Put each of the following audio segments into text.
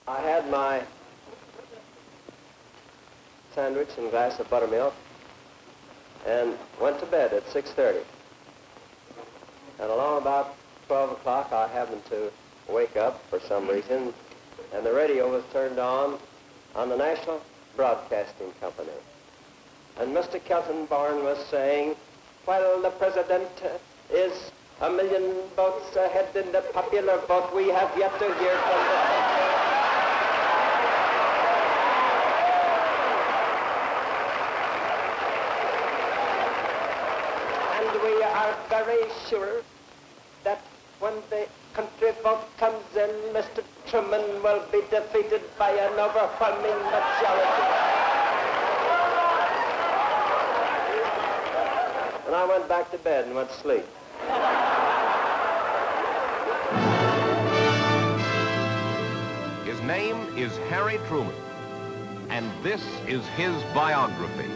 I had my sandwich and glass of buttermilk and went to bed at 6:30. And along about 12 o'clock, I happened to wake up for some reason, and the radio was turned on the National Broadcasting Company. And Mr. Keltonborn was saying, while the president is 1,000,000 votes ahead in the popular vote, we have yet to hear from the... We are very sure that when the country vote comes in, Mr. Truman will be defeated by an overwhelming majority. And I went back to bed and went to sleep. His name is Harry Truman, and this is his biography.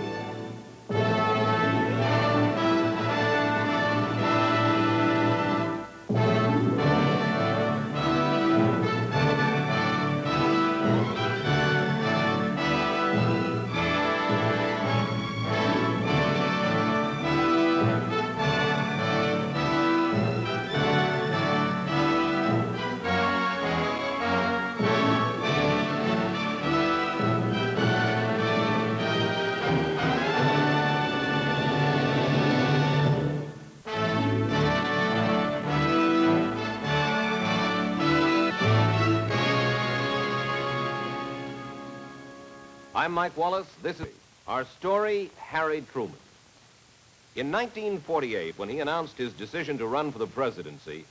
I'm Mike Wallace. This is our story, Harry Truman. In 1948, when he announced his decision to run for the presidency,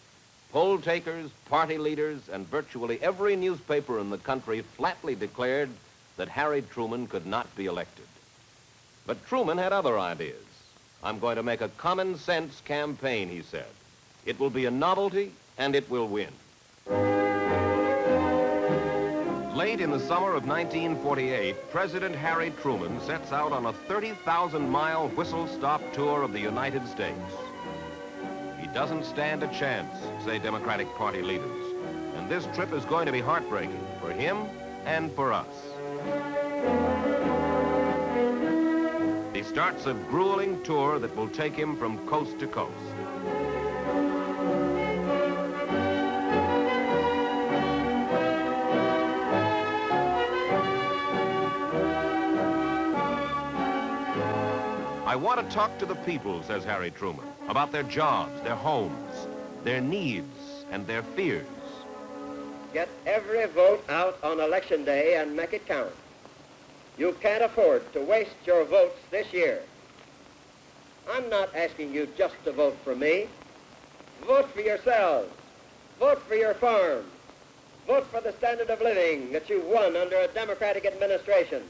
poll takers, party leaders, and virtually every newspaper in the country flatly declared that Harry Truman could not be elected. But Truman had other ideas. I'm going to make a common sense campaign, he said. It will be a novelty, and it will win. Late in the summer of 1948, President Harry Truman sets out on a 30,000-mile whistle-stop tour of the United States. He doesn't stand a chance, say Democratic Party leaders, and this trip is going to be heartbreaking for him and for us. He starts a grueling tour that will take him from coast to coast. I want to talk to the people, says Harry Truman, about their jobs, their homes, their needs, and their fears. Get every vote out on election day and make it count. You can't afford to waste your votes this year. I'm not asking you just to vote for me. Vote for yourselves. Vote for your farm. Vote for the standard of living that you won under a Democratic administration.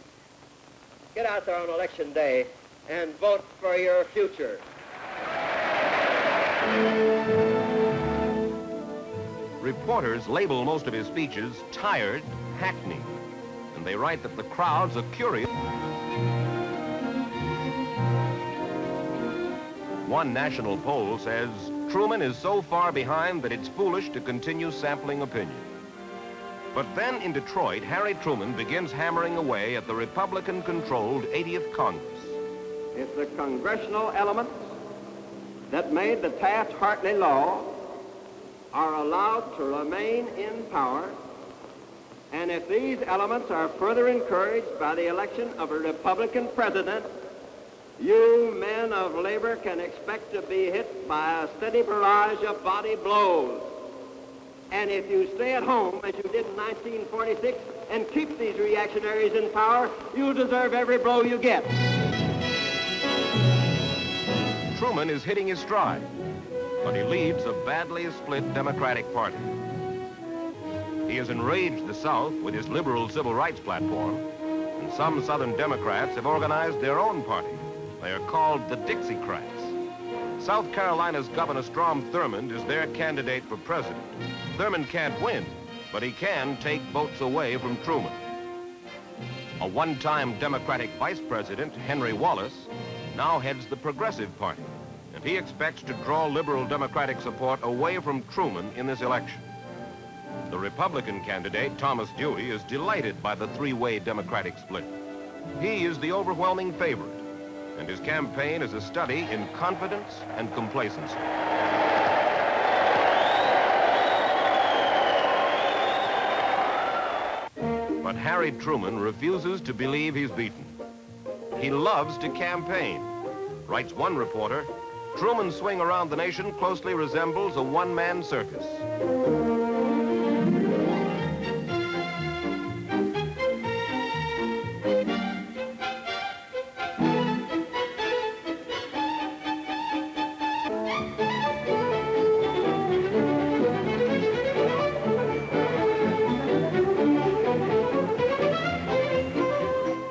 Get out there on election day and vote for your future. Reporters label most of his speeches tired, hackneyed, and they write that the crowds are curious. One national poll says Truman is so far behind that it's foolish to continue sampling opinion. But then in Detroit, Harry Truman begins hammering away at the Republican-controlled 80th Congress. If the congressional elements that made the Taft-Hartley law are allowed to remain in power, and if these elements are further encouraged by the election of a Republican president, you men of labor can expect to be hit by a steady barrage of body blows. And if you stay at home, as you did in 1946, and keep these reactionaries in power, you'll deserve every blow you get. Truman is hitting his stride, but he leads a badly split Democratic Party. He has enraged the South with his liberal civil rights platform, and some Southern Democrats have organized their own party. They are called the Dixiecrats. South Carolina's Governor Strom Thurmond is their candidate for president. Thurmond can't win, but he can take votes away from Truman. A one-time Democratic vice president, Henry Wallace, now heads the Progressive Party, and he expects to draw liberal Democratic support away from Truman in this election. The Republican candidate, Thomas Dewey, is delighted by the three-way Democratic split. He is the overwhelming favorite, and his campaign is a study in confidence and complacency. But Harry Truman refuses to believe he's beaten. He loves to campaign. Writes one reporter, Truman's swing around the nation closely resembles a one-man circus.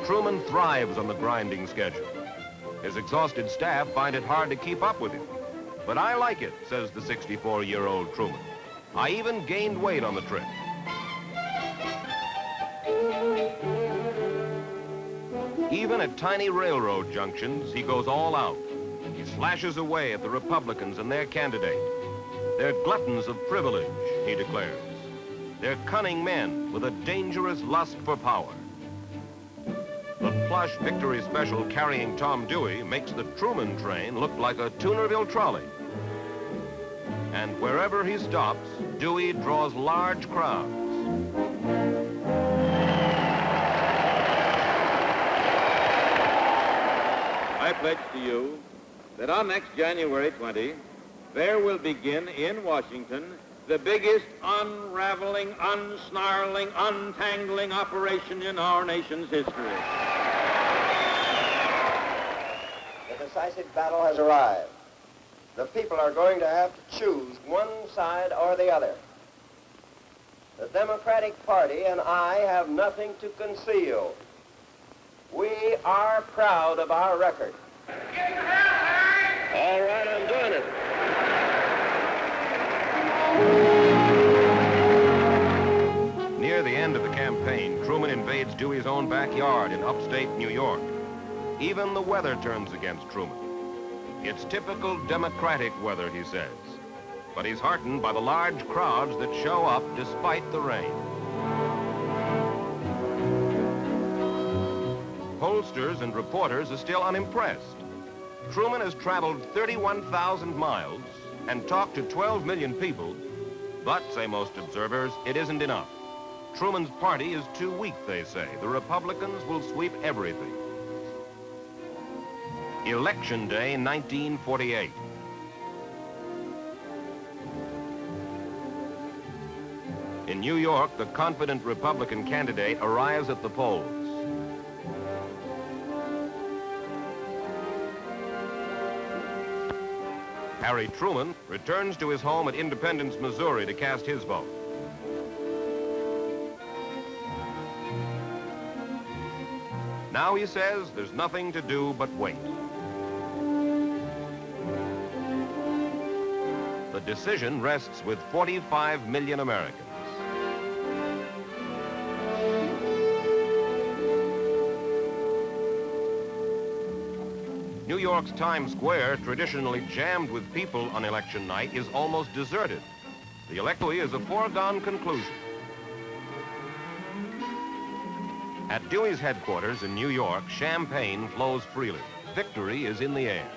Truman thrives on the grinding schedule. His exhausted staff find it hard to keep up with him. But I like it, says the 64-year-old Truman. I even gained weight on the trip. Even at tiny railroad junctions, he goes all out. He slashes away at the Republicans and their candidate. They're gluttons of privilege, he declares. They're cunning men with a dangerous lust for power. The plush Victory Special carrying Tom Dewey makes the Truman train look like a Tunerville trolley. And wherever he stops, Dewey draws large crowds. I pledge to you that on next January 20, there will begin in Washington the biggest unraveling, unsnarling, untangling operation in our nation's history. The decisive battle has arrived. The people are going to have to choose one side or the other. The Democratic Party and I have nothing to conceal. We are proud of our record. All right, I'm doing it. Near the end of the campaign, Truman invades Dewey's own backyard in upstate New York. Even the weather turns against Truman. It's typical Democratic weather, he says. But he's heartened by the large crowds that show up despite the rain. Pollsters and reporters are still unimpressed. Truman has traveled 31,000 miles and talked to 12 million people, but, say most observers, it isn't enough. Truman's party is too weak, they say. The Republicans will sweep everything. Election Day, 1948. In New York, the confident Republican candidate arrives at the polls. Harry Truman returns to his home at Independence, Missouri to cast his vote. Now he says there's nothing to do but wait. The decision rests with 45 million Americans. New York's Times Square, traditionally jammed with people on election night, is almost deserted. The election is a foregone conclusion. At Dewey's headquarters in New York, champagne flows freely. Victory is in the air.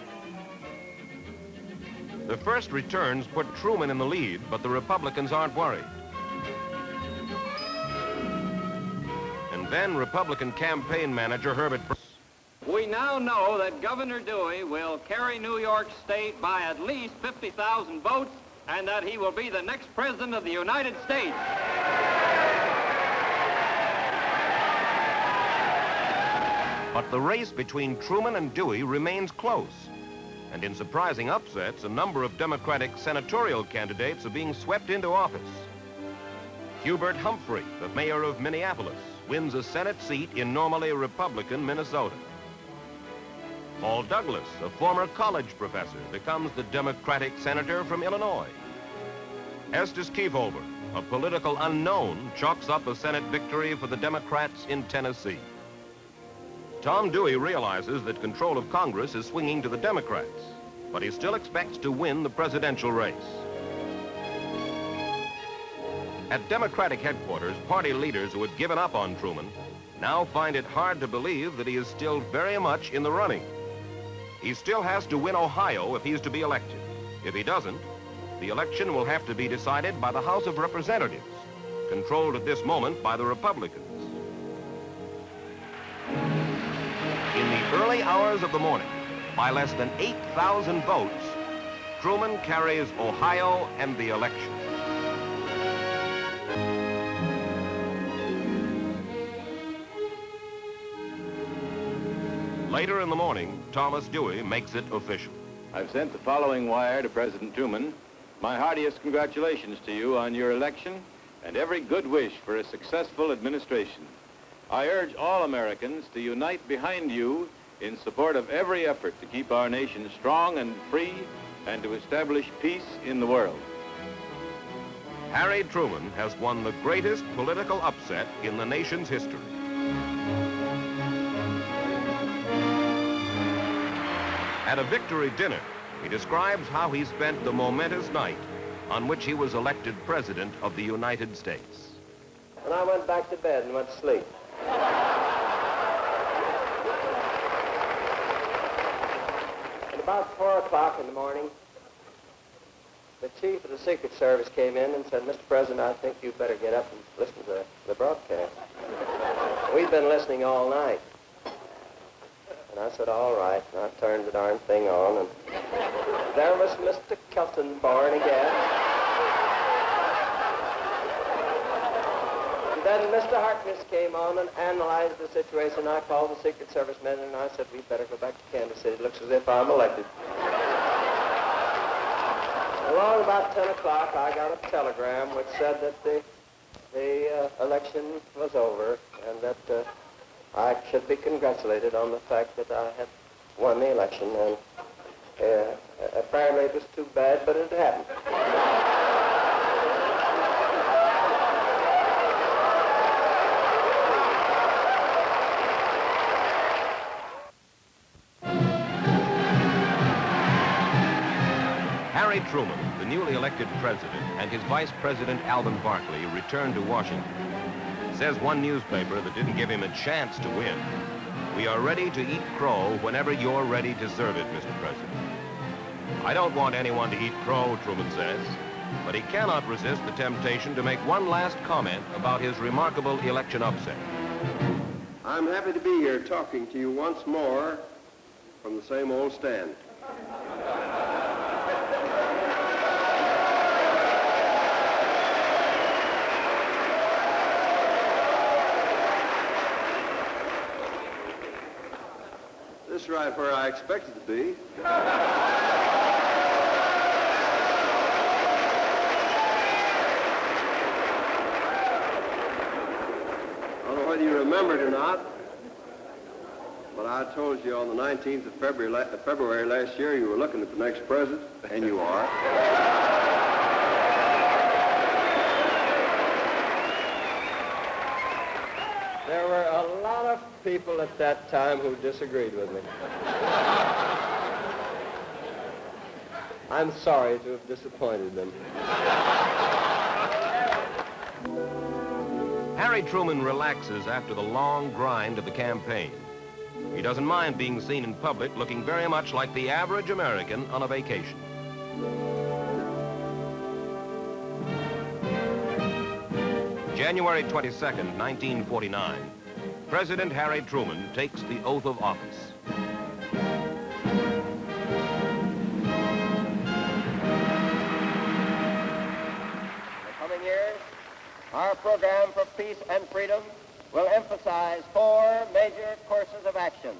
The first returns put Truman in the lead, but the Republicans aren't worried. And then Republican campaign manager Herbert... We now know that Governor Dewey will carry New York State by at least 50,000 votes and that he will be the next president of the United States. But the race between Truman and Dewey remains close. And in surprising upsets, a number of Democratic senatorial candidates are being swept into office. Hubert Humphrey, the mayor of Minneapolis, wins a Senate seat in normally Republican Minnesota. Paul Douglas, a former college professor, becomes the Democratic senator from Illinois. Estes Kefauver, a political unknown, chalks up a Senate victory for the Democrats in Tennessee. Tom Dewey realizes that control of Congress is swinging to the Democrats, but he still expects to win the presidential race. At Democratic headquarters, party leaders who had given up on Truman now find it hard to believe that he is still very much in the running. He still has to win Ohio if he's to be elected. If he doesn't, the election will have to be decided by the House of Representatives, controlled at this moment by the Republicans. In the early hours of the morning, by less than 8,000 votes, Truman carries Ohio and the election. Later in the morning, Thomas Dewey makes it official. I've sent the following wire to President Truman. My heartiest congratulations to you on your election and every good wish for a successful administration. I urge all Americans to unite behind you in support of every effort to keep our nation strong and free and to establish peace in the world. Harry Truman has won the greatest political upset in the nation's history. At a victory dinner, he describes how he spent the momentous night on which he was elected President of the United States. And I went back to bed and went to sleep. At about 4 o'clock in the morning, the chief of the Secret Service came in and said, Mr. President, I think you better get up and listen to the broadcast. We've been listening all night. And I said, all right. And I turned the darn thing on, and there was Mr. Kelton-Born again. And then Mr. Harkness came on and analyzed the situation. I called the Secret Service men, and I said, we'd better go back to Kansas City. It looks as if I'm elected. Along about 10 o'clock, I got a telegram which said that the election was over and that I should be congratulated on the fact that I had won the election, and apparently it was too bad, but it happened. Harry Truman, the newly elected president, and his vice president, Alvin Barkley, returned to Washington. Says one newspaper that didn't give him a chance to win, "We are ready to eat crow whenever you're ready to serve it, Mr. President." I don't want anyone to eat crow, Truman says, but he cannot resist the temptation to make one last comment about his remarkable election upset. I'm happy to be here talking to you once more from the same old stand. This is right where I expected to be. I don't know whether you remember it or not, but I told you on the 19th of February last year you were looking at the next president, and you are. There were a lot of people at that time who disagreed with me. I'm sorry to have disappointed them. Harry Truman relaxes after the long grind of the campaign. He doesn't mind being seen in public looking very much like the average American on a vacation. January 22nd, 1949, President Harry Truman takes the oath of office. In the coming years, our program for peace and freedom will emphasize 4 major courses of action.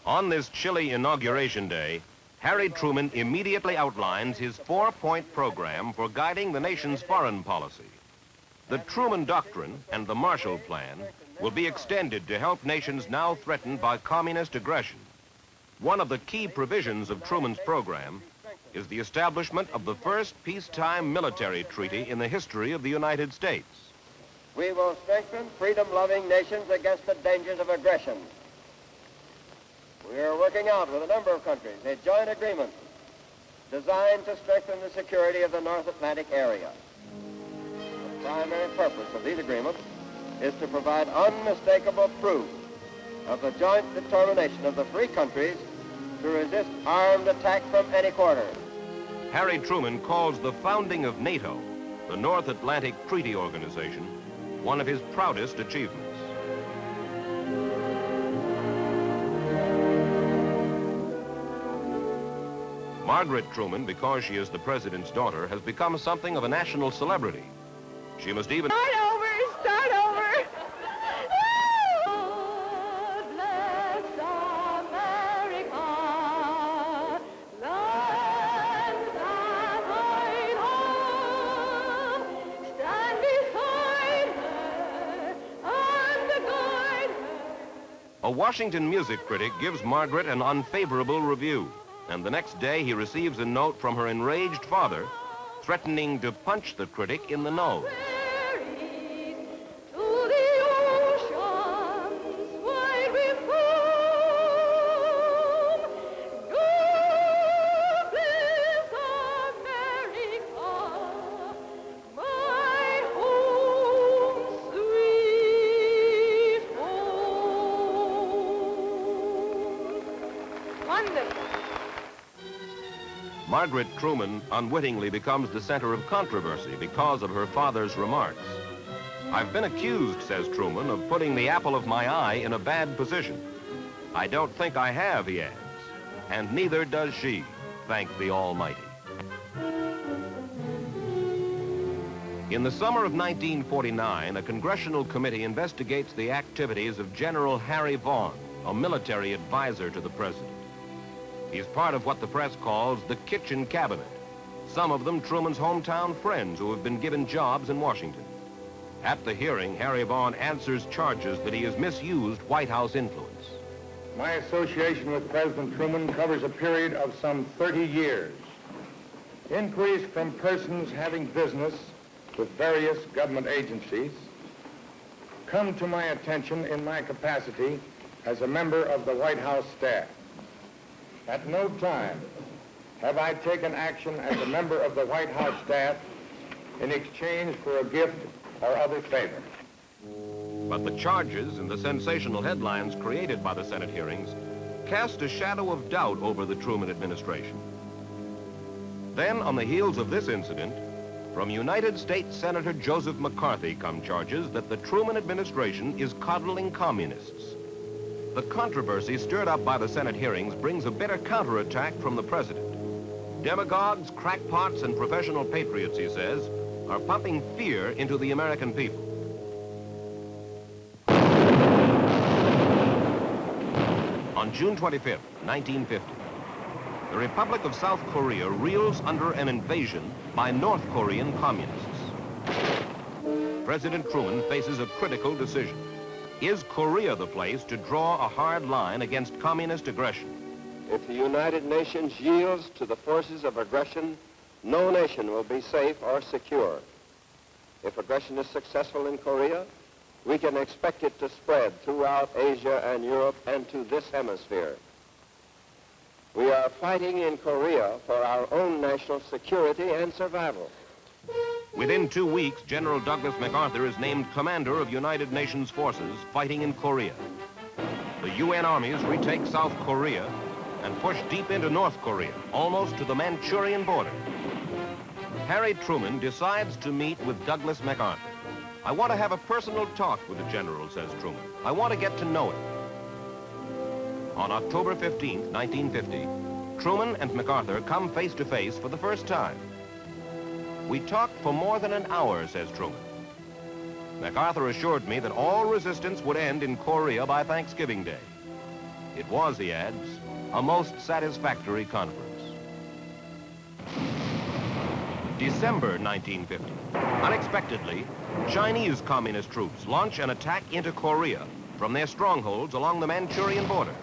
On this chilly inauguration day, Harry Truman immediately outlines his 4-point program for guiding the nation's foreign policy. The Truman Doctrine and the Marshall Plan will be extended to help nations now threatened by communist aggression. One of the key provisions of Truman's program is the establishment of the first peacetime military treaty in the history of the United States. We will strengthen freedom-loving nations against the dangers of aggression. We are working out with a number of countries a joint agreement designed to strengthen the security of the North Atlantic area. The primary purpose of these agreements is to provide unmistakable proof of the joint determination of the free countries to resist armed attack from any quarter. Harry Truman calls the founding of NATO, the North Atlantic Treaty Organization, one of his proudest achievements. Margaret Truman, because she is the president's daughter, has become something of a national celebrity. She must even... Start over! Start over! God bless America, land that I love. Stand beside her and guide her. A Washington music critic gives Margaret an unfavorable review, and the next day he receives a note from her enraged father threatening to punch the critic in the nose. Margaret Truman unwittingly becomes the center of controversy because of her father's remarks. I've been accused, says Truman, of putting the apple of my eye in a bad position. I don't think I have, he adds, and neither does she, thank the Almighty. In the summer of 1949, a congressional committee investigates the activities of General Harry Vaughn, a military advisor to the president. He's part of what the press calls the kitchen cabinet, some of them Truman's hometown friends who have been given jobs in Washington. At the hearing, Harry Vaughn answers charges that he has misused White House influence. My association with President Truman covers a period of some 30 years. Inquiries from persons having business with various government agencies come to my attention in my capacity as a member of the White House staff. At no time have I taken action as a member of the White House staff in exchange for a gift or other favor. But the charges and the sensational headlines created by the Senate hearings cast a shadow of doubt over the Truman administration. Then, on the heels of this incident, from United States Senator Joseph McCarthy come charges that the Truman administration is coddling communists. The controversy stirred up by the Senate hearings brings a bitter counterattack from the president. Demagogues, crackpots, and professional patriots, he says, are pumping fear into the American people. On June 25th, 1950, the Republic of South Korea reels under an invasion by North Korean communists. President Truman faces a critical decision. Is Korea the place to draw a hard line against communist aggression? If the United Nations yields to the forces of aggression, no nation will be safe or secure. If aggression is successful in Korea, we can expect it to spread throughout Asia and Europe and to this hemisphere. We are fighting in Korea for our own national security and survival. Within 2 weeks, General Douglas MacArthur is named commander of United Nations forces fighting in Korea. The UN armies retake South Korea and push deep into North Korea, almost to the Manchurian border. Harry Truman decides to meet with Douglas MacArthur. I want to have a personal talk with the general, says Truman. I want to get to know him. On October 15, 1950, Truman and MacArthur come face to face for the first time. We talked for more than an hour, says Truman. MacArthur assured me that all resistance would end in Korea by Thanksgiving Day. It was, he adds, a most satisfactory conference. December 1950. Unexpectedly, Chinese communist troops launch an attack into Korea from their strongholds along the Manchurian border.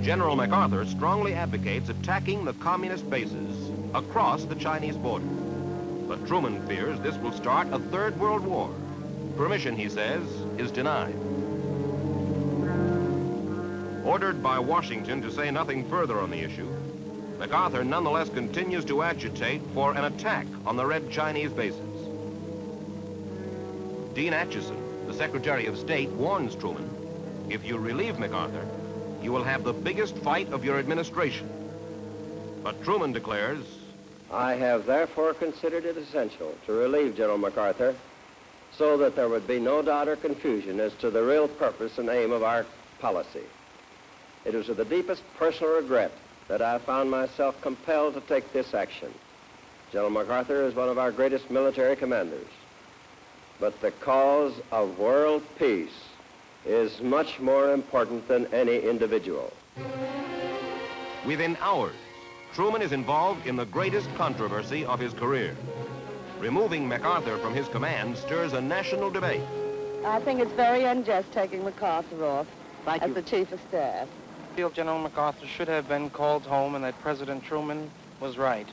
General MacArthur strongly advocates attacking the communist bases across the Chinese border. But Truman fears this will start a third world war. Permission, he says, is denied. Ordered by Washington to say nothing further on the issue, MacArthur nonetheless continues to agitate for an attack on the Red Chinese bases. Dean Acheson, the Secretary of State, warns Truman, if you relieve MacArthur, you will have the biggest fight of your administration. But Truman declares, I have therefore considered it essential to relieve General MacArthur so that there would be no doubt or confusion as to the real purpose and aim of our policy. It was with the deepest personal regret that I found myself compelled to take this action. General MacArthur is one of our greatest military commanders. But the cause of world peace is much more important than any individual. within hours, Truman is involved in the greatest controversy of his career. Removing MacArthur from his command stirs a national debate. I think it's very unjust taking MacArthur off as the chief of staff. I feel General MacArthur should have been called home and that President Truman was right.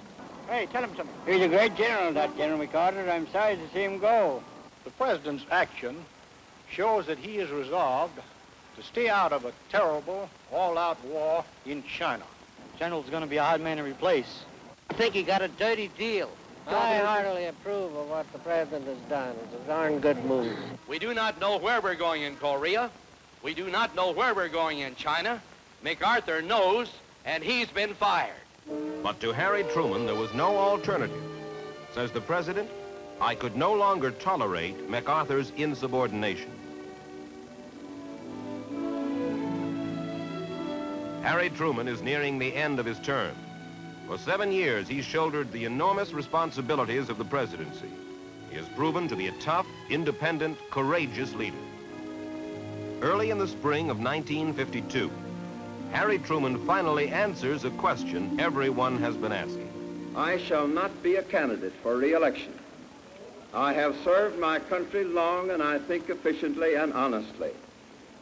Hey, tell him something. He's a great general, that General MacArthur. I'm sorry to see him go. The president's action shows that he is resolved to stay out of a terrible, all-out war in China. General's going to be a hard man to replace. I think he got a dirty deal. I heartily approve of what the president has done. It's a darn good move. We do not know where we're going in Korea. We do not know where we're going in China. MacArthur knows, and he's been fired. But to Harry Truman, there was no alternative. Says the president, I could no longer tolerate MacArthur's insubordination. Harry Truman is nearing the end of his term. For 7 years, he's shouldered the enormous responsibilities of the presidency. He has proven to be a tough, independent, courageous leader. Early in the spring of 1952, Harry Truman finally answers a question everyone has been asking. I shall not be a candidate for re-election. I have served my country long and I think efficiently and honestly.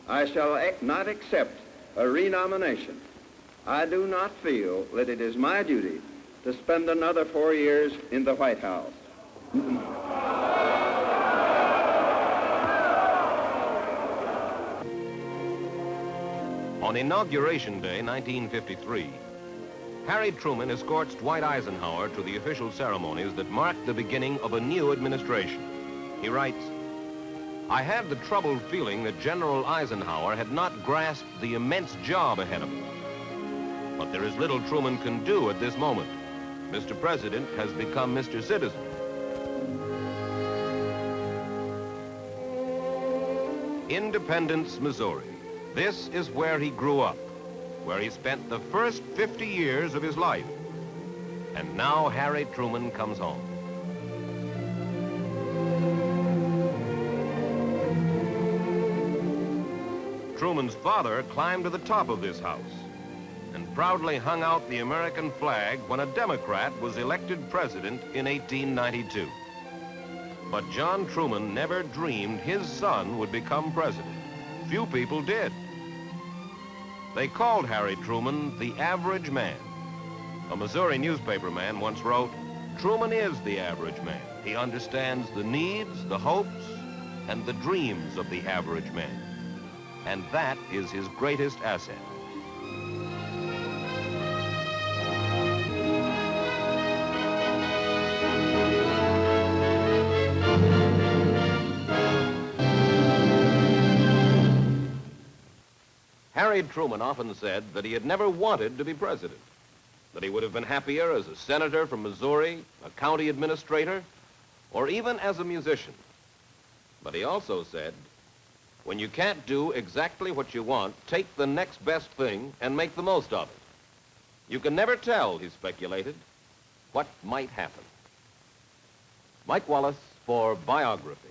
I shall not accept a renomination. I do not feel that it is my duty to spend another 4 years in the White House. On Inauguration Day, 1953, Harry Truman escorts Dwight Eisenhower to the official ceremonies that marked the beginning of a new administration. He writes, I had the troubled feeling that General Eisenhower had not grasped the immense job ahead of him. But there is little Truman can do at this moment. Mr. President has become Mr. Citizen. Independence, Missouri. This is where he grew up, where he spent the first 50 years of his life. And now Harry Truman comes home. Truman's father climbed to the top of this house and proudly hung out the American flag when a Democrat was elected president in 1892. But John Truman never dreamed his son would become president. Few people did. They called Harry Truman the average man. A Missouri newspaperman once wrote, Truman is the average man. He understands the needs, the hopes, and the dreams of the average man. And that is his greatest asset. Harry Truman often said that he had never wanted to be president, that he would have been happier as a senator from Missouri, a county administrator, or even as a musician. But he also said, when you can't do exactly what you want, take the next best thing and make the most of it. You can never tell, he speculated, what might happen. Mike Wallace for Biography.